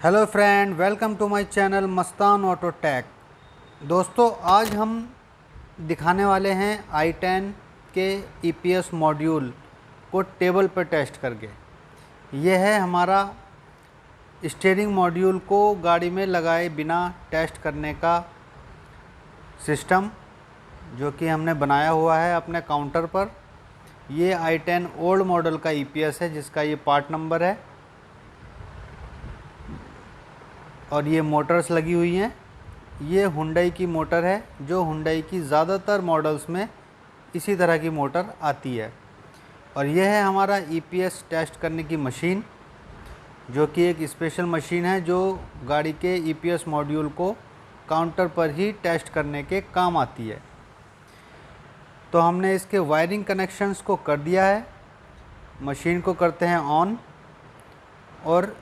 Hello friend, welcome to my channel Mastan auto tech. दोस्तों, आज हम दिखाने वाले हैं i10 के EPS मॉड्यूल को टेबल पर टेस्ट करके। यह है हमारा स्टीयरिंग मॉड्यूल को गाड़ी में लगाए बिना टेस्ट करने का सिस्टम, जो कि हमने बनाया हुआ है अपने काउंटर पर। ये i10 ओल्ड मॉडल का EPS है, जिसका ये पार्ट नंबर है और ये मोटर्स लगी हुई हैं। ये हुंडई की मोटर है, जो हुंडई की ज़्यादातर मॉडल्स में इसी तरह की मोटर आती है। और यह है हमारा EPS टेस्ट करने की मशीन, जो कि एक स्पेशल मशीन है जो गाड़ी के EPS मॉड्यूल को काउंटर पर ही टेस्ट करने के काम आती है। तो हमने इसके वायरिंग कनेक्शंस को कर दिया है। मशीन को करते हैं ऑन और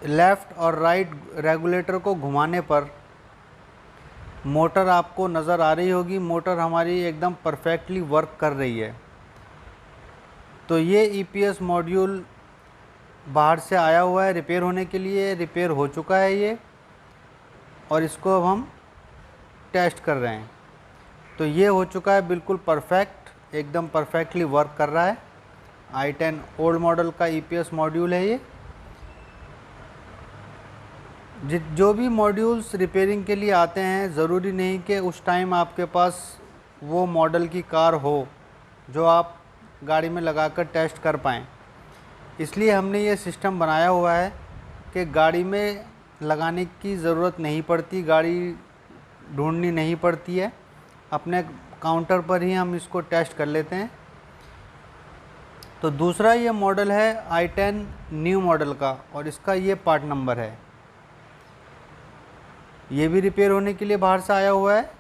लेफ़्ट और राइट रेगुलेटर को घुमाने पर मोटर आपको नज़र आ रही होगी। मोटर हमारी एकदम परफेक्टली वर्क कर रही है। तो ये EPS मॉड्यूल बाहर से आया हुआ है रिपेयर होने के लिए। रिपेयर हो चुका है ये, और इसको अब हम टेस्ट कर रहे हैं। तो ये हो चुका है बिल्कुल परफेक्ट, एकदम परफेक्टली वर्क कर रहा है। i10 ओल्ड मॉडल का EPS मॉड्यूल है ये। जो भी मॉड्यूल्स रिपेयरिंग के लिए आते हैं, ज़रूरी नहीं कि उस टाइम आपके पास वो मॉडल की कार हो जो आप गाड़ी में लगाकर टेस्ट कर पाएँ। इसलिए हमने ये सिस्टम बनाया हुआ है कि गाड़ी में लगाने की ज़रूरत नहीं पड़ती, गाड़ी ढूंढनी नहीं पड़ती है। अपने काउंटर पर ही हम इसको टेस्ट कर लेते हैं। तो दूसरा ये मॉडल है i10 न्यू मॉडल का, और इसका ये पार्ट नंबर है। ये भी रिपेयर होने के लिए बाहर से आया हुआ है।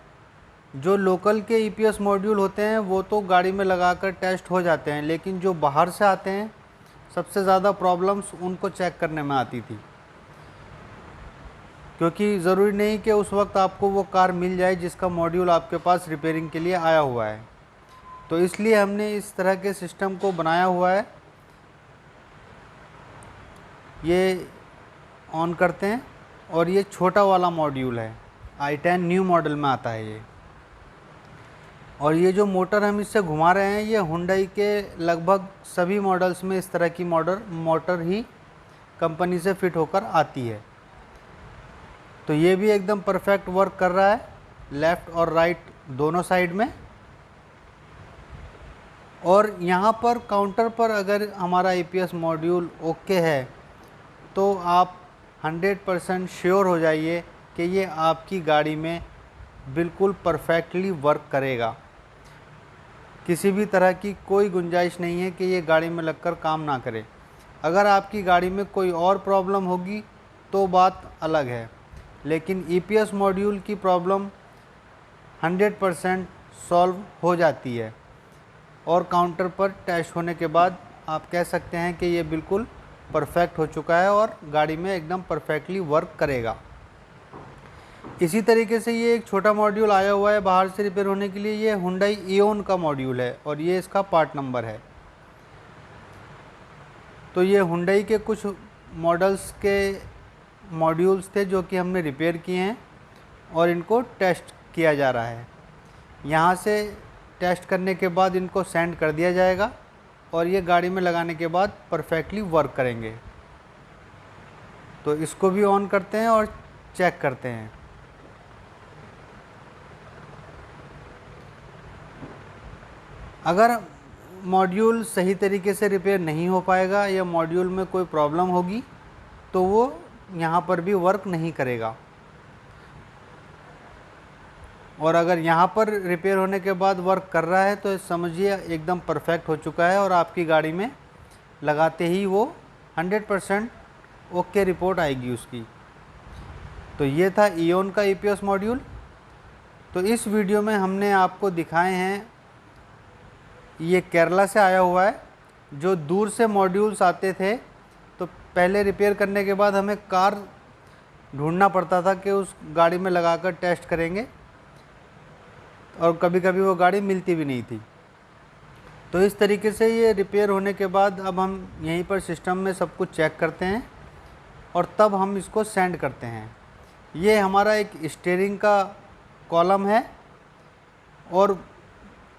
जो लोकल के EPS मॉड्यूल होते हैं वो तो गाड़ी में लगाकर टेस्ट हो जाते हैं, लेकिन जो बाहर से आते हैं सबसे ज़्यादा प्रॉब्लम्स उनको चेक करने में आती थी, क्योंकि ज़रूरी नहीं कि उस वक्त आपको वो कार मिल जाए जिसका मॉड्यूल आपके पास रिपेयरिंग के लिए आया हुआ है। तो इसलिए हमने इस तरह के सिस्टम को बनाया हुआ है। ये ऑन करते हैं, और ये छोटा वाला मॉड्यूल है, i10 न्यू मॉडल में आता है ये। और ये जो मोटर हम इससे घुमा रहे हैं, ये हुंडई के लगभग सभी मॉडल्स में इस तरह की मोटर ही कंपनी से फिट होकर आती है। तो ये भी एकदम परफेक्ट वर्क कर रहा है, लेफ़्ट और राइट दोनों साइड में। और यहाँ पर काउंटर पर अगर हमारा EPS मॉड्यूल ओके है, तो आप 100% श्योर हो जाइए कि ये आपकी गाड़ी में बिल्कुल परफेक्टली वर्क करेगा। किसी भी तरह की कोई गुंजाइश नहीं है कि ये गाड़ी में लगकर काम ना करे। अगर आपकी गाड़ी में कोई और प्रॉब्लम होगी तो बात अलग है, लेकिन EPS मॉड्यूल की प्रॉब्लम 100% सॉल्व हो जाती है। और काउंटर पर टेस्ट होने के बाद आप कह सकते हैं कि ये बिल्कुल परफेक्ट हो चुका है और गाड़ी में एकदम परफेक्टली वर्क करेगा। इसी तरीके से ये एक छोटा मॉड्यूल आया हुआ है बाहर से रिपेयर होने के लिए। ये हुंडई इओन का मॉड्यूल है और ये इसका पार्ट नंबर है। तो ये हुंडई के कुछ मॉडल्स के मॉड्यूल्स थे जो कि हमने रिपेयर किए हैं, और इनको टेस्ट किया जा रहा है। यहाँ से टेस्ट करने के बाद इनको सेंड कर दिया जाएगा, और ये गाड़ी में लगाने के बाद परफेक्टली वर्क करेंगे। तो इसको भी ऑन करते हैं और चेक करते हैं। अगर मॉड्यूल सही तरीके से रिपेयर नहीं हो पाएगा या मॉड्यूल में कोई प्रॉब्लम होगी, तो वो यहाँ पर भी वर्क नहीं करेगा। और अगर यहाँ पर रिपेयर होने के बाद वर्क कर रहा है, तो समझिए एकदम परफेक्ट हो चुका है, और आपकी गाड़ी में लगाते ही वो 100% ओके रिपोर्ट आएगी उसकी। तो ये था इओन का EPS मॉड्यूल। तो इस वीडियो में हमने आपको दिखाए हैं, ये केरला से आया हुआ है। जो दूर से मॉड्यूल्स आते थे, तो पहले रिपेयर करने के बाद हमें कार ढूंढना पड़ता था कि उस गाड़ी में लगाकर टेस्ट करेंगे, और कभी कभी वो गाड़ी मिलती भी नहीं थी। तो इस तरीके से ये रिपेयर होने के बाद अब हम यहीं पर सिस्टम में सब कुछ चेक करते हैं और तब हम इसको सेंड करते हैं। ये हमारा एक स्टीयरिंग का कॉलम है और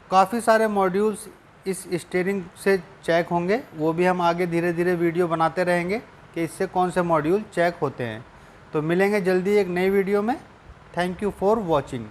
काफ़ी सारे मॉड्यूल्स इस स्टीयरिंग से चेक होंगे, वो भी हम आगे धीरे धीरे वीडियो बनाते रहेंगे कि इससे कौन से मॉड्यूल चेक होते हैं। तो मिलेंगे जल्दी एक नई वीडियो में। Thank you for watching.